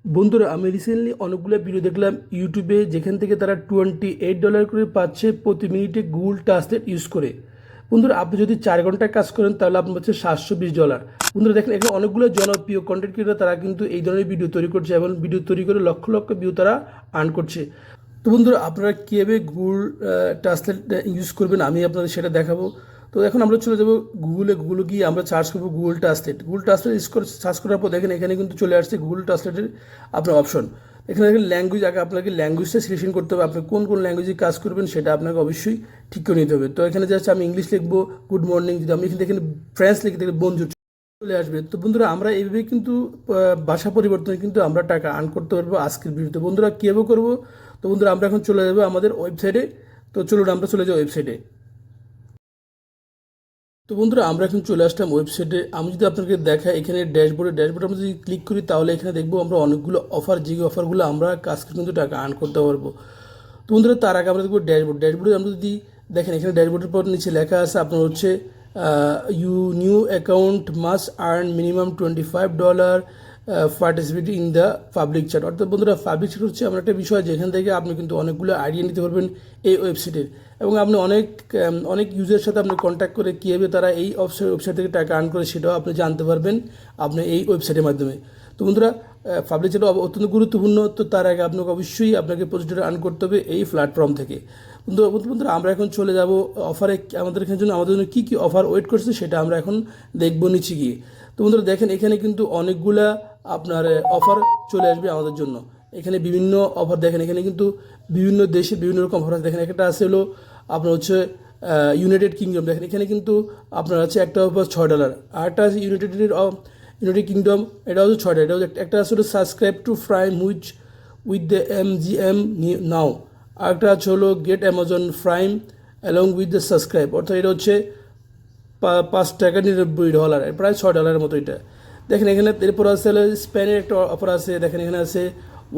বন্ধুরা, আমি রিসেন্টলি অনেকগুলো ভিডিও দেখলাম ইউটিউবে, যেখান থেকে তারা $28 করে পাচ্ছে প্রতি মিনিটে গুগল ট্রান্সলেট ইউজ করে। বন্ধুরা, আপনি যদি 4 ঘন্টা কাজ করেন তাহলে আপনার হচ্ছে $720। বন্ধুরা দেখেন, এখানে অনেকগুলো জনপ্রিয় কন্টেন্ট ক্রিয়েটর তারা কিন্তু এই ধরনের ভিডিও তৈরি করছে এবং ভিডিও তৈরি করে লক্ষ লক্ষ ভিউ তারা আর্ন করছে। তো বন্ধুরা, আপনারা কীভাবে গুগল ট্রান্সলেট ইউজ করবেন আমি আপনাদের সেটা দেখাবো। তো এখন আমরা চলে যাবো গুগলে গিয়ে আমরা সার্চ করবো গুগল ট্রান্সলেট ইউজ করে সার্চ করার পর দেখেন এখানে কিন্তু চলে আসছে গুগল ট্রান্সলেটের আপনার অপশন। এখানে দেখেন ল্যাঙ্গুয়েজ, আগে আপনাকে ল্যাঙ্গুয়েজটা সিলেকশন করতে হবে। আপনি কোন কোন ল্যাঙ্গুয়েজে কাজ করবেন সেটা আপনাকে অবশ্যই ঠিক করে নিতে হবে। তো এখানে জাস্ট আমি ইংলিশ লিখবো গুড মর্নিং, যদি আমি এখানে ফ্রেঞ্চ লিখে দেখে বন্ধু চলে আসবে। তো বন্ধুরা, আমরা এইভাবে কিন্তু ভাষা পরিবর্তনে কিন্তু আমরা টাকা আর্ন করতে পারবো আজকের ভিডিওতে। বন্ধুরা, কীভাবে করবো? তো বন্ধুরা, আমরা এখন চলে যাবো আমাদের ওয়েবসাইটে। তো চলুন আমরা চলে যাই ওয়েবসাইটে। তো বন্ধুরা, আমরা এখন চলে আসলাম ওয়েবসাইটে। আমি যদি আপনাকে দেখাই, এখানে ড্যাশবোর্ডে আমরা যদি ক্লিক করি তাহলে এখানে দেখবো আমরা অনেকগুলো অফার, যে অফারগুলো আমরা কাজকে কিন্তু টাকা আর্ন করতে পারবো। তো বন্ধুরা, তার আগে আমরা দেখবো ড্যাশবোর্ডে আমরা যদি দেখেন, এখানে ড্যাশবোর্ডের পর নিচে লেখা আছে আপনার হচ্ছে you new account must earn minimum $25 participate in the public chat. অর্থাৎ বন্ধুরা, পাবলিক চ্যাট হচ্ছে এমন একটা বিষয় যেখান থেকে আপনি কিন্তু অনেকগুলো আইডিয়া নিতে পারবেন এই ওয়েবসাইটের, এবং আপনি অনেক ইউজারের সাথে আপনি কন্ট্যাক্ট করে কীভাবে তারা এই ওয়েবসাইট থেকে টাকা আর্ন করে সেটাও আপনি জানতে পারবেন আপনি এই ওয়েবসাইটের মাধ্যমে। তো বন্ধুরা, পাবলিক চ্যাট অত্যন্ত গুরুত্বপূর্ণ। তো তার আগে আপনাকে পজিটিভ আর্ন করতে হবে এই প্ল্যাটফর্ম থেকে। বন্ধুরা, আমরা এখন চলে যাব অফারে। আমাদের জন্য কী কী অফার ওয়েট করছে সেটা আমরা এখন দেখবো নিচে গিয়ে। তো বন্ধুরা দেখেন, এখানে কিন্তু অনেকগুলা আপনার অফার চলে আসবে আমাদের জন্য। এখানে বিভিন্ন অফার দেখেন, এখানে কিন্তু বিভিন্ন দেশে বিভিন্ন রকম অফার আছে। দেখেন, একটা আছে হলো আপনার হচ্ছে ইউনাইটেড কিংডম। দেখেন, এখানে কিন্তু আপনার আছে একটা অফার $6, আর একটা আছে ইউনাইটেড কিংডম, এটা হচ্ছে $6। এটা হচ্ছে একটা আছে হলো subscribe to prime with the MGM now. আর একটা আছে হলো get Amazon Prime along with the subscribe. অর্থাৎ এটা হচ্ছে $5.99, প্রায় $6 মতো এটা। দেখেন, এখানে এরপর আছে স্পেনের একটা অফার আছে। দেখেন, এখানে আছে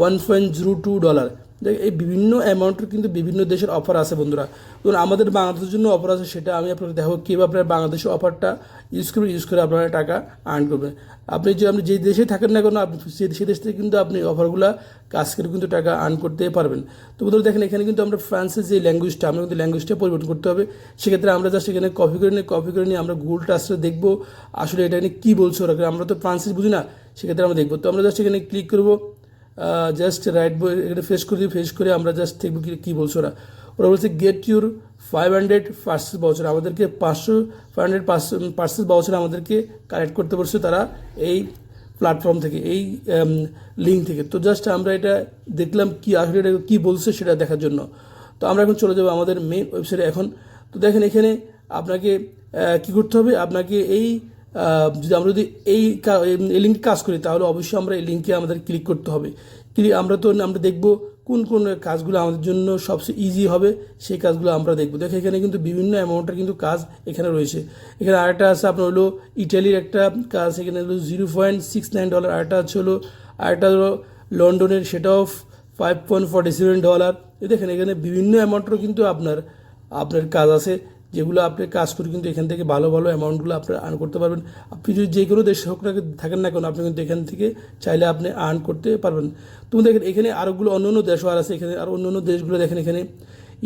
$1.02। দেখ, এই বিভিন্ন অ্যামাউন্টের কিন্তু বিভিন্ন দেশের অফার আছে বন্ধুরা। ধরুন আমাদের বাংলাদেশের জন্য অফার আছে, সেটা আমি আপনাকে দেখাবো কীভাবে আপনার বাংলাদেশের অফারটা ইউজ করে আপনারা টাকা আর্ন করবেন। আপনি যেই দেশে থাকেন না কেন, আপনি সেই দেশ থেকে কিন্তু আপনি অফারগুলো কাজ করে কিন্তু টাকা আর্ন করতে পারবেন। তো বন্ধুরা দেখেন, এখানে কিন্তু আমরা ফ্রান্সের যে ল্যাঙ্গুয়েজটা, আমরা কিন্তু ল্যাঙ্গুয়েজটা পরিবর্তন করতে হবে। সেক্ষেত্রে আমরা জাস্ট এখানে কপি করে নিয়ে আমরা গুগল ট্রান্সলেট দেখবো আসলে এটা এখানে কী বলছে ওরা। আমরা তো ফ্রান্সিস বুঝি না, সেক্ষেত্রে আমরা দেখবো। তো আমরা জাস্ট এখানে ক্লিক করবো, জাস্ট এখানে ফেস করে আমরা জাস্ট দেখবো কী বলছে ওরা বলছে গেট ইউর 500 পার্সেস ভাউচার। আমাদেরকে 500 পার্সেস ভাউচার আমাদেরকে কালেক্ট করতে পারছে তারা এই প্ল্যাটফর্ম থেকে, এই লিঙ্ক থেকে। তো জাস্ট আমরা এটা দেখলাম কি আসলে এটা কী বলছে সেটা দেখার জন্য। তো আমরা এখন চলে যাবো আমাদের মেইন ওয়েবসাইটে এখন। তো দেখেন, এখানে আপনাকে কী করতে হবে, আপনাকে আমরা যদি এই লিঙ্কে কাজ করি তাহলে অবশ্যই আমরা এই লিঙ্কে আমাদের ক্লিক করতে হবে। আমরা দেখব কোন কোন কাজগুলো আমাদের জন্য সবচেয়ে ইজি হবে, সেই কাজগুলো আমরা দেখবো। দেখো, এখানে কিন্তু বিভিন্ন অ্যামাউন্টের কিন্তু কাজ এখানে রয়েছে। এখানে আরেকটা আছে আপনার হলো ইটালির একটা কাজ, এখানে হলো $0.69। আরেকটা হলো লন্ডনের, সেটাও $5.47। দেখেন, এখানে বিভিন্ন অ্যামাউন্টেরও কিন্তু আপনার কাজ আছে, যেগুলো আপনি কাজ করে কিন্তু এখান থেকে ভালো ভালো অ্যামাউন্টগুলো আপনি আর্ন করতে পারবেন। আপনি যদি যে কোনো দেশে হোক না থাকেন না কেন, আপনি কিন্তু এখান থেকে চাইলে আপনি আর্ন করতে পারবেন। তুমি দেখেন, এখানে আরোগুলো অন্য দেশও আর আছে। এখানে আর অন্য দেশগুলো দেখেন, এখানে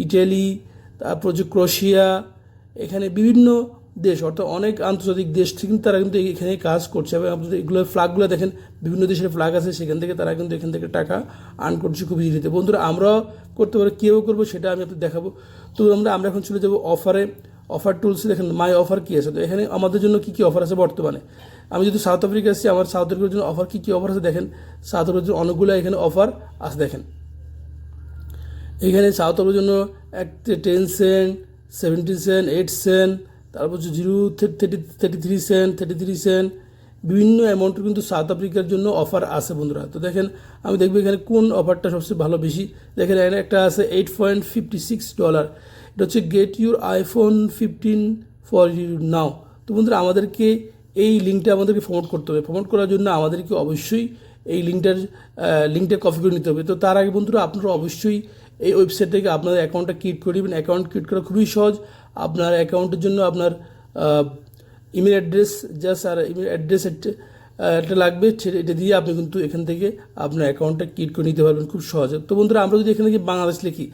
ইটালি, তারপর হচ্ছে ক্রোয়েশিয়া, এখানে বিভিন্ন দেশ, অর্থাৎ অনেক আন্তর্জাতিক দেশ থেকে কিন্তু তারা কিন্তু এখানে কাজ করছে। এবং আপনি এগুলোর ফ্ল্যাগগুলো দেখেন, বিভিন্ন দেশের ফ্ল্যাগ আছে, সেখান থেকে তারা কিন্তু এখান থেকে টাকা আর্ন করছে খুব ইজিলিতে। বন্ধুরা, আমরাও করতে পারি, কেউ করবো সেটা আমি আপনাদের দেখাবো। তো আমরা এখন চলে যাবো অফার টুলসে। দেখেন মাই অফার কী আছে। তো এখানে আমাদের জন্য কী কী অফার আছে বর্তমানে। আমি যদি সাউথ আফ্রিকা আসছি, আমার সাউথ আফ্রিকার জন্য অফার কী অফার আছে দেখেন। সাউথ আফ্রিকার জন্য অনেকগুলো এখানে অফার আছে। দেখেন, এখানে সাউথ আফ্রিকার জন্য 10 সেন্ট, 70 সেন্ট, 8 সেন্ট, তারপর হচ্ছে 33 সেন্ট, বিভিন্ন অ্যামাউন্টের কিন্তু সাউথ আফ্রিকার জন্য অফার আছে বন্ধুরা। তো দেখেন, আমি দেখবো এখানে কোন অফারটা সবচেয়ে ভালো বেশি। দেখেন, এখানে একটা আছে $8.56। এটা হচ্ছে get your iPhone 15 for you now. তো বন্ধুরা, আমাদেরকে এই লিঙ্কটা প্রমোট করতে হবে। প্রমোট করার জন্য আমাদেরকে অবশ্যই এই লিঙ্কটা কপি করে নিতে হবে। তো তার আগে বন্ধুরা, আপনারা অবশ্যই এই ওয়েবসাইট থেকে আপনাদের অ্যাকাউন্টটা ক্রিয়েট করে নেবেন। অ্যাকাউন্ট ক্রিয়েট করা খুবই সহজ। আপনার অ্যাকাউন্টের জন্য আপনার ইমেল অ্যাড্রেস আর ইমেল অ্যাড্রেস এটা লাগবে, এটা দিয়ে আপনি কিন্তু এখান থেকে আপনার অ্যাকাউন্টটা ক্রিয়েট করে নিতে পারবেন খুব সহজে। তো বন্ধুরা আমরা যদি এখানে কি বাংলাদেশ লিখি,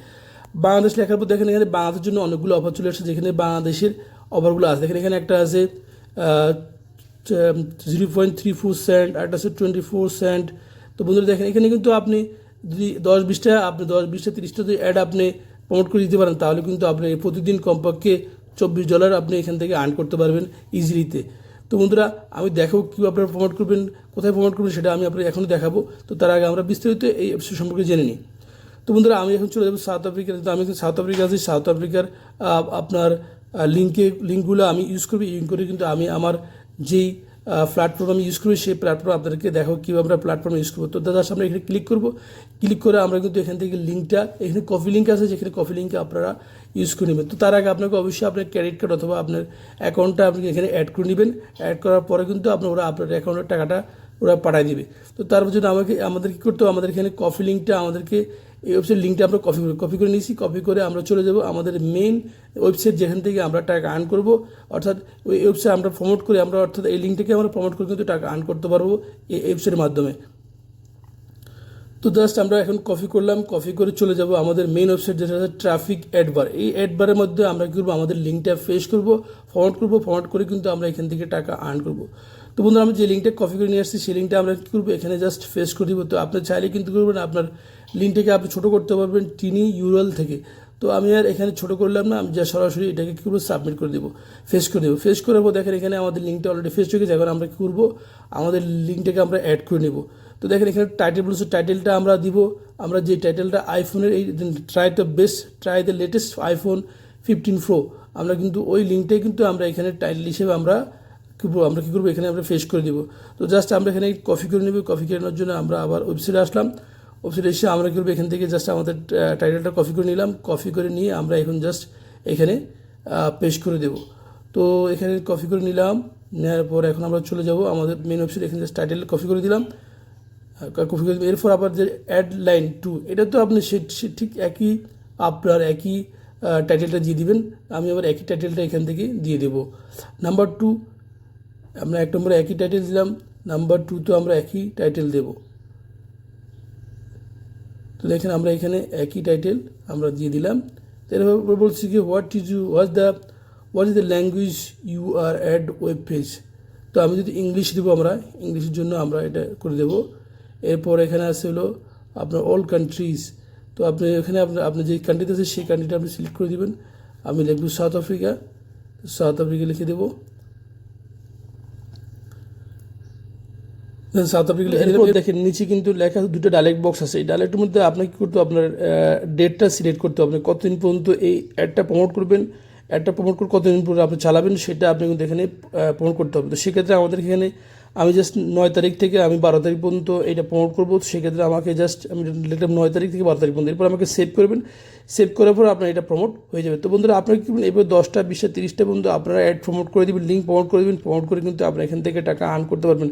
বাংলাদেশ লেখার পর দেখেন এখানে বাংলাদেশের জন্য অনেকগুলো অফার চলে আসছে, যেখানে বাংলাদেশের অফারগুলো আছে। দেখেন এখানে একটা আছে 0.34 সেন্ট, একটা আছে 24 সেন্ট। তো বন্ধুরা দেখেন এখানে কিন্তু আপনি যদি 10-20টা আপনি 10-20টা 30টা যদি অ্যাড আপনি প্রমোট করে দিতে পারেন, তাহলে কিন্তু আপনি প্রতিদিন কমপক্ষে $24 আপনি এখান থেকে আর্ন করতে পারবেন ইজিলিতে। তো বন্ধুরা আমি দেখাবো কীভাবে আপনারা প্রমোট করবেন, কোথায় প্রমোট করবেন সেটা আমি আপনাকে এখনই দেখাবো। তো তার আগে আমরা বিস্তারিত এই অ্যাপস সম্পর্কে জেনে নিই। তো বন্ধুরা আমি এখন চলে যাবো সাউথ আফ্রিকাতে। তো আমি এখন সাউথ আফ্রিকা আছি। সাউথ আফ্রিকার আপনার লিঙ্কগুলো আমি ইউজ করবো, ইউজ করে কিন্তু আমি আমার যেই প্ল্যাটফর্ম আমি ইউজ করবো সেই প্ল্যাটফর্ম আপনাদেরকে দেখো কীভাবে আমরা প্ল্যাটফর্ম ইউজ করবো। তো দাদা আমরা এখানে ক্লিক করবো, ক্লিক করে আমরা কিন্তু এখান থেকে লিঙ্কটা, এখানে কফি লিঙ্ক আছে, যেখানে কফি লিঙ্কে আপনারা ইউজ করে নেবেন। তো তার আগে আপনাকে অবশ্যই আপনার ক্রেডিট কার্ড অথবা আপনার অ্যাকাউন্টটা আপনি এখানে অ্যাড করে নেবেন। অ্যাড করার পরে কিন্তু ওরা আপনার অ্যাকাউন্টের টাকাটা ওরা পাঠিয়ে দিবে। তো তার জন্য আমাদের কী করতে হবে, আমাদের এখানে কফি লিঙ্কটা আমাদেরকে এই ওয়েবসাইট লিঙ্কটা আমরা কপি করে নিয়েছি। কপি করে আমরা চলে যাব আমাদের মেইন ওয়েবসাইট, যেখান থেকে আমরা টাকা আর্ন করব। অর্থাৎ ওই ওয়েবসাইট আমরা প্রমোট করে অর্থাৎ এই লিঙ্কটাকে আমরা প্রমোট করে কিন্তু টাকা আর্ন করতে পারবো এই ওয়েবসাইটের মাধ্যমে। তো জাস্ট আমরা এখন কপি করলাম, কপি করে চলে যাব আমাদের মেইন ওয়েবসাইট, যেটা হচ্ছে ট্রাফিক অ্যাডবার। এই অ্যাডবারের মধ্যে আমরা কী করবো, আমাদের লিঙ্কটা পেস্ট করবো, ফরওয়ার্ড করে কিন্তু আমরা এখান থেকে টাকা আর্ন করব। তো বন্ধুরা আমি যে লিঙ্কটা কপি করে নিয়ে আসছি সেই লিঙ্কটা আমরা কী করবো, এখানে জাস্ট পেস্ট করে দিব। তো আপনি চাইলে কিন্তু করবেন আপনার লিঙ্কটাকে আপনি ছোটো করতে পারবেন টিনি ইউরএল থেকে। তো আমি আর এখানে ছোটো করলাম না, আমি যা সরাসরি এটাকে কী করবো, সাবমিট করে দেবো, ফেস করে দেবো। ফেস করার পর দেখেন এখানে আমাদের লিঙ্কটা অলরেডি ফেস হয়ে গেছে। এখন আমরা কী করবো, আমাদের লিঙ্কটাকে আমরা অ্যাড করে নেব। তো দেখেন এখানে টাইটেল বলছে, টাইটেলটা আমরা দিব, আমরা যে টাইটেলটা আইফোনের এই try the latest iPhone 15 Pro, আমরা কিন্তু ওই লিঙ্কটাই কিন্তু আমরা এখানে টাইটেল হিসেবে আমরা কী করবো, এখানে আমরা ফেস করে দিব। তো জাস্ট আমরা এখানে কপি করে নেব। কপি করে নেওয়ার জন্য আমরা আবার ওয়েবসাইটে আসলাম। ওয়েবসাইটে এসে আমরা কী করবো, এখান থেকে জাস্ট আমাদের টাইটেলটা কপি করে নিলাম। কপি করে নিয়ে আমরা এখন জাস্ট এখানে পেস্ট করে দেব। তো এখানে কপি করে নিলাম, নেওয়ার পর এখন আমরা চলে যাব আমাদের মেন ওয়েবসাইট। এখানে জাস্ট টাইটেল কপি করে দিলাম, কপি করে দিলাম। এরপর আবার যে অ্যাড লাইন 2, এটা তো আপনি সে ঠিক আপনার একই টাইটেলটা দিয়ে দিবেন। আমি আবার একই টাইটেলটা এখান থেকে দিয়ে দেবো। নাম্বার 2 আমরা 1 নম্বরে একই টাইটেল দিলাম, নাম্বার 2 তো আমরা একই টাইটেল দেব। তো দেখেন আমরা এখানে একই টাইটেল আমরা দিয়ে দিলাম। এরপর বলছি কি what is the language you are add web page. তো আমি যদি ইংলিশ দেবো, আমরা ইংলিশের জন্য আমরা এটা করে দেবো। এরপর এখানে আছে হলো আপনার অল কান্ট্রিজ। তো আপনি এখানে আপনি যে কান্ট্রিতে আছে সেই কান্ট্রিটা আপনি সিলেক্ট করে দেবেন। আমি লিখব সাউথ আফ্রিকা, লিখে দেবো। সাউথ আফ্রিকা লিখে দিলাম। দেখেন নিচে কিন্তু লেখা দুটো ডায়ালেক্ট বক্স আছে। এই ডায়ালেক্টের মধ্যে আপনাকে কী করতে হবে, আপনার ডেটটা সিলেক্ট করতে হবে, কতদিন পর্যন্ত এই অ্যাডটা প্রমোট করবেন। অ্যাডটা প্রমোট করে কতদিন পর্যন্ত আপনি চালাবেন সেটা আপনি কিন্তু এখানে প্রমোট করতে হবে। তো সেক্ষেত্রে আমাদের এখানে আমি জাস্ট 9 তারিখ থেকে আমি 12 তারিখ পর্যন্ত এটা প্রমোট করবো। তো সেক্ষেত্রে আমাকে জাস্ট আমি লিখলাম 9 তারিখ থেকে 12 তারিখ পর্যন্ত। এরপর আমাকে সেভ করবেন, সেভ করার পর আপনার এটা প্রমোট হয়ে যাবে। তো বন্ধুরা আপনারা কী করবেন, এবার 10টা 20টা 30টা পর্যন্ত আপনারা অ্যাড প্রমোট করে দেবেন, লিঙ্ক প্রমোট করে দেবেন। প্রমোট করে কিন্তু আপনারা এখান থেকে টাকা আর্ন করতে পারবেন।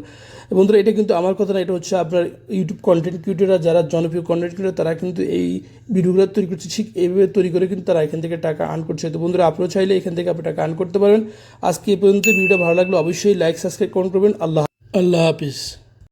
বন্ধুরা এটা কিন্তু আমার কথা না, এটা হচ্ছে আপনার ইউটিউব কন্টেন্ট ক্রিয়েটররা, যারা জনপ্রিয় কন্টেন্ট ক্রিয়েটর, তারা কিন্তু এই ভিডিওগুলো তৈরি করছে, ঠিক এইভাবে তৈরি করে কিন্তু তারা এখান থেকে টাকা আর্ন করছে। তো বন্ধুরা আপনারা চাইলে এখান থেকে আপনি টাকা আর্ন করতে পারবেন। আজকে এই পর্যন্ত। ভিডিওটা ভালো লাগলে অবশ্যই লাইক সাবস্ক্রাইব করবেন। আল্লাহ হাফিজ।